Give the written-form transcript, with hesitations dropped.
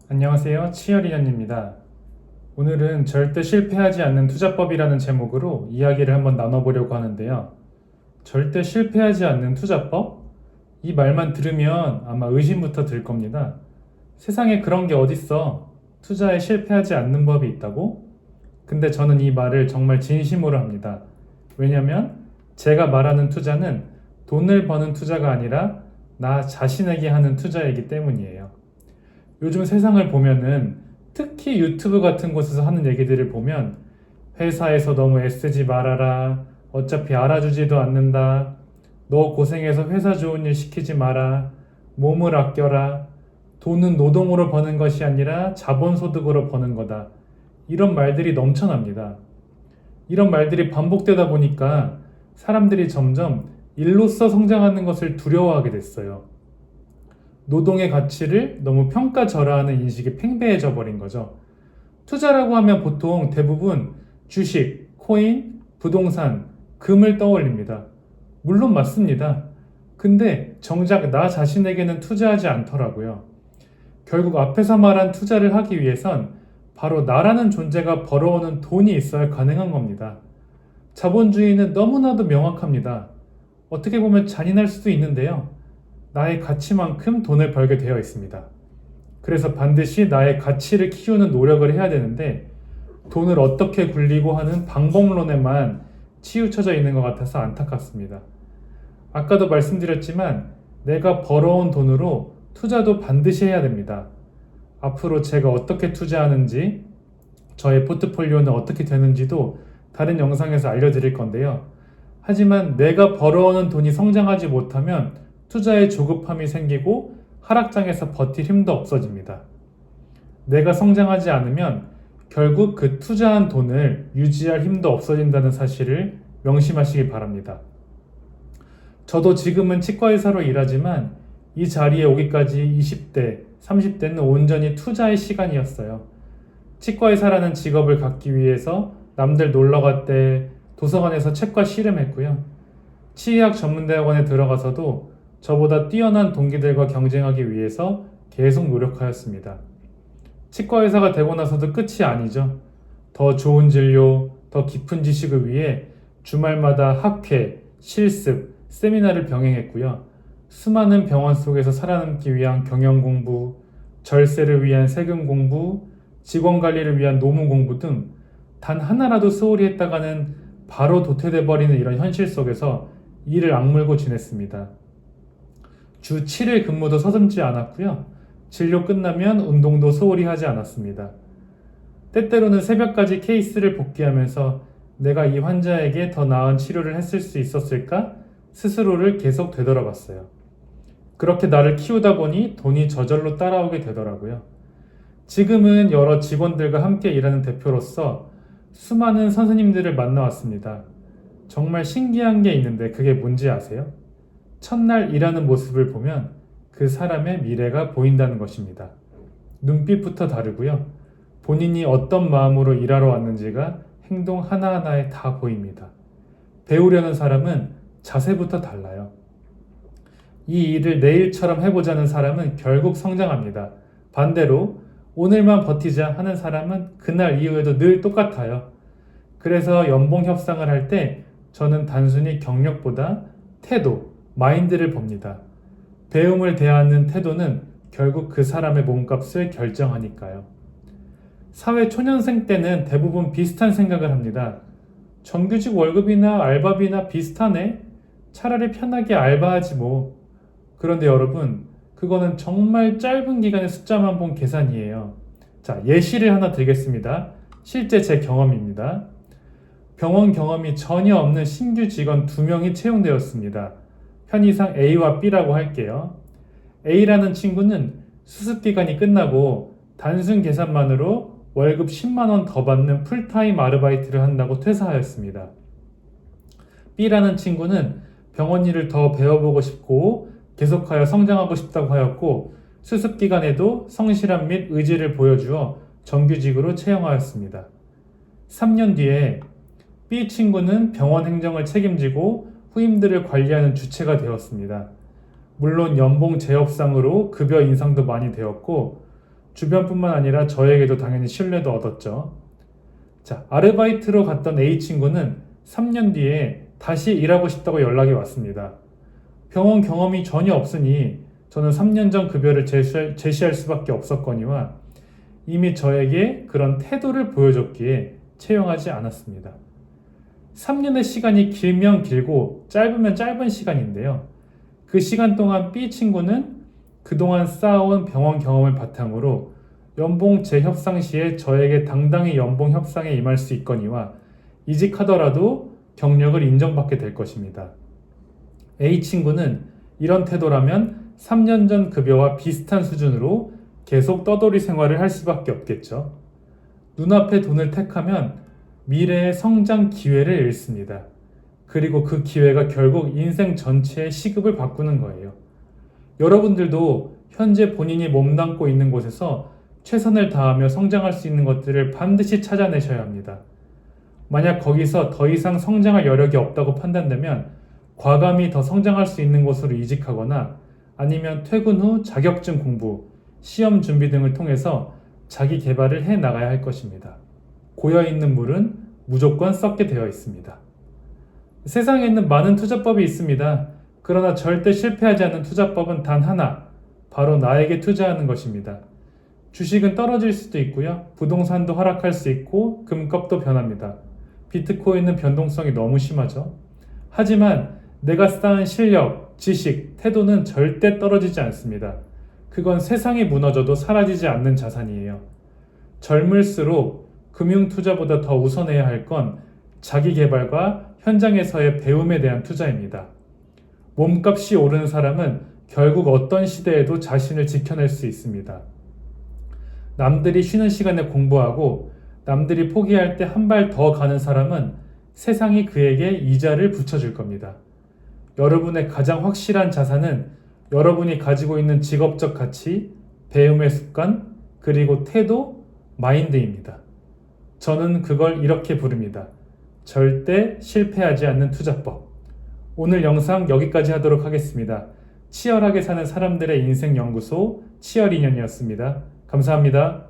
안녕하세요. 치어리언입니다. 오늘은 절대 실패하지 않는 투자법이라는 제목으로 이야기를 한번 나눠보려고 하는데요. 절대 실패하지 않는 투자법? 이 말만 들으면 아마 의심부터 들 겁니다. 세상에 그런 게 어딨어? 투자에 실패하지 않는 법이 있다고? 근데 저는 이 말을 정말 진심으로 합니다. 왜냐면 제가 말하는 투자는 돈을 버는 투자가 아니라 나 자신에게 하는 투자이기 때문이에요. 요즘 세상을 보면은 특히 유튜브 같은 곳에서 하는 얘기들을 보면 회사에서 너무 애쓰지 말아라. 어차피 알아주지도 않는다. 너 고생해서 회사 좋은 일 시키지 마라. 몸을 아껴라. 돈은 노동으로 버는 것이 아니라 자본소득으로 버는 거다. 이런 말들이 넘쳐납니다. 이런 말들이 반복되다 보니까 사람들이 점점 일로서 성장하는 것을 두려워하게 됐어요. 노동의 가치를 너무 평가절하하는 인식이 팽배해져 버린 거죠. 투자라고 하면 보통 대부분 주식, 코인, 부동산, 금을 떠올립니다. 물론 맞습니다. 근데 정작 나 자신에게는 투자하지 않더라고요. 결국 앞에서 말한 투자를 하기 위해선 바로 나라는 존재가 벌어오는 돈이 있어야 가능한 겁니다. 자본주의는 너무나도 명확합니다. 어떻게 보면 잔인할 수도 있는데요. 나의 가치만큼 돈을 벌게 되어 있습니다. 그래서 반드시 나의 가치를 키우는 노력을 해야 되는데 돈을 어떻게 굴리고 하는 방법론에만 치우쳐져 있는 것 같아서 안타깝습니다. 아까도 말씀드렸지만 내가 벌어온 돈으로 투자도 반드시 해야 됩니다. 앞으로 제가 어떻게 투자하는지, 저의 포트폴리오는 어떻게 되는지도 다른 영상에서 알려드릴 건데요. 하지만 내가 벌어오는 돈이 성장하지 못하면 투자에 조급함이 생기고 하락장에서 버틸 힘도 없어집니다. 내가 성장하지 않으면 결국 그 투자한 돈을 유지할 힘도 없어진다는 사실을 명심하시기 바랍니다. 저도 지금은 치과의사로 일하지만 이 자리에 오기까지 20대, 30대는 온전히 투자의 시간이었어요. 치과의사라는 직업을 갖기 위해서 남들 놀러 갈 때 도서관에서 책과 씨름했고요. 치의학 전문대학원에 들어가서도 저보다 뛰어난 동기들과 경쟁하기 위해서 계속 노력하였습니다. 치과의사가 되고 나서도 끝이 아니죠. 더 좋은 진료, 더 깊은 지식을 위해 주말마다 학회, 실습, 세미나를 병행했고요. 수많은 병원 속에서 살아남기 위한 경영 공부, 절세를 위한 세금 공부, 직원 관리를 위한 노무 공부 등 단 하나라도 소홀히 했다가는 바로 도태돼 버리는 이런 현실 속에서 이를 악물고 지냈습니다. 주 7일 근무도 서슴지 않았고요. 진료 끝나면 운동도 소홀히 하지 않았습니다. 때때로는 새벽까지 케이스를 복귀하면서 내가 이 환자에게 더 나은 치료를 했을 수 있었을까? 스스로를 계속 되돌아봤어요. 그렇게 나를 키우다 보니 돈이 저절로 따라오게 되더라고요. 지금은 여러 직원들과 함께 일하는 대표로서 수많은 선생님들을 만나왔습니다. 정말 신기한 게 있는데 그게 뭔지 아세요? 첫날 일하는 모습을 보면 그 사람의 미래가 보인다는 것입니다. 눈빛부터 다르고요. 본인이 어떤 마음으로 일하러 왔는지가 행동 하나하나에 다 보입니다. 배우려는 사람은 자세부터 달라요. 이 일을 내일처럼 해보자는 사람은 결국 성장합니다. 반대로 오늘만 버티자 하는 사람은 그날 이후에도 늘 똑같아요. 그래서 연봉 협상을 할 때 저는 단순히 경력보다 태도, 마인드를 봅니다. 배움을 대하는 태도는 결국 그 사람의 몸값을 결정하니까요. 사회 초년생 때는 대부분 비슷한 생각을 합니다. 정규직 월급이나 알바비나 비슷하네? 차라리 편하게 알바하지 뭐. 그런데 여러분, 그거는 정말 짧은 기간의 숫자만 본 계산이에요. 자, 예시를 하나 드리겠습니다. 실제 제 경험입니다. 병원 경험이 전혀 없는 신규 직원 2명이 채용되었습니다. 편의상 A와 B라고 할게요. A라는 친구는 수습기간이 끝나고 단순 계산만으로 월급 10만 원 더 받는 풀타임 아르바이트를 한다고 퇴사하였습니다. B라는 친구는 병원 일을 더 배워보고 싶고 계속하여 성장하고 싶다고 하였고 수습기간에도 성실함 및 의지를 보여주어 정규직으로 채용하였습니다. 3년 뒤에 B 친구는 병원 행정을 책임지고 후임들을 관리하는 주체가 되었습니다. 물론 연봉 재협상으로 급여 인상도 많이 되었고 주변뿐만 아니라 저에게도 당연히 신뢰도 얻었죠. 자, 아르바이트로 갔던 A 친구는 3년 뒤에 다시 일하고 싶다고 연락이 왔습니다. 병원 경험이 전혀 없으니 저는 3년 전 급여를 제시할 수밖에 없었거니와 이미 저에게 그런 태도를 보여줬기에 채용하지 않았습니다. 3년의 시간이 길면 길고 짧으면 짧은 시간인데요. 그 시간 동안 B 친구는 그동안 쌓아온 병원 경험을 바탕으로 연봉 재협상 시에 저에게 당당히 연봉 협상에 임할 수 있거니와 이직하더라도 경력을 인정받게 될 것입니다. A 친구는 이런 태도라면 3년 전 급여와 비슷한 수준으로 계속 떠돌이 생활을 할 수밖에 없겠죠. 눈앞의 돈을 택하면 미래의 성장 기회를 잃습니다. 그리고 그 기회가 결국 인생 전체의 시급을 바꾸는 거예요. 여러분들도 현재 본인이 몸담고 있는 곳에서 최선을 다하며 성장할 수 있는 것들을 반드시 찾아내셔야 합니다. 만약 거기서 더 이상 성장할 여력이 없다고 판단되면 과감히 더 성장할 수 있는 곳으로 이직하거나 아니면 퇴근 후 자격증 공부, 시험 준비 등을 통해서 자기 개발을 해 나가야 할 것입니다. 고여있는 물은 무조건 썩게 되어 있습니다. 세상에는 많은 투자법이 있습니다. 그러나 절대 실패하지 않는 투자법은 단 하나, 바로 나에게 투자하는 것입니다. 주식은 떨어질 수도 있고요. 부동산도 하락할 수 있고 금값도 변합니다. 비트코인은 변동성이 너무 심하죠. 하지만 내가 쌓은 실력, 지식, 태도는 절대 떨어지지 않습니다. 그건 세상이 무너져도 사라지지 않는 자산이에요. 젊을수록 금융투자보다 더 우선해야 할 건 자기 개발과 현장에서의 배움에 대한 투자입니다. 몸값이 오르는 사람은 결국 어떤 시대에도 자신을 지켜낼 수 있습니다. 남들이 쉬는 시간에 공부하고 남들이 포기할 때 한 발 더 가는 사람은 세상이 그에게 이자를 붙여줄 겁니다. 여러분의 가장 확실한 자산은 여러분이 가지고 있는 직업적 가치, 배움의 습관, 그리고 태도, 마인드입니다. 저는 그걸 이렇게 부릅니다. 절대 실패하지 않는 투자법. 오늘 영상 여기까지 하도록 하겠습니다. 치열하게 사는 사람들의 인생 연구소 치열인연이었습니다. 감사합니다.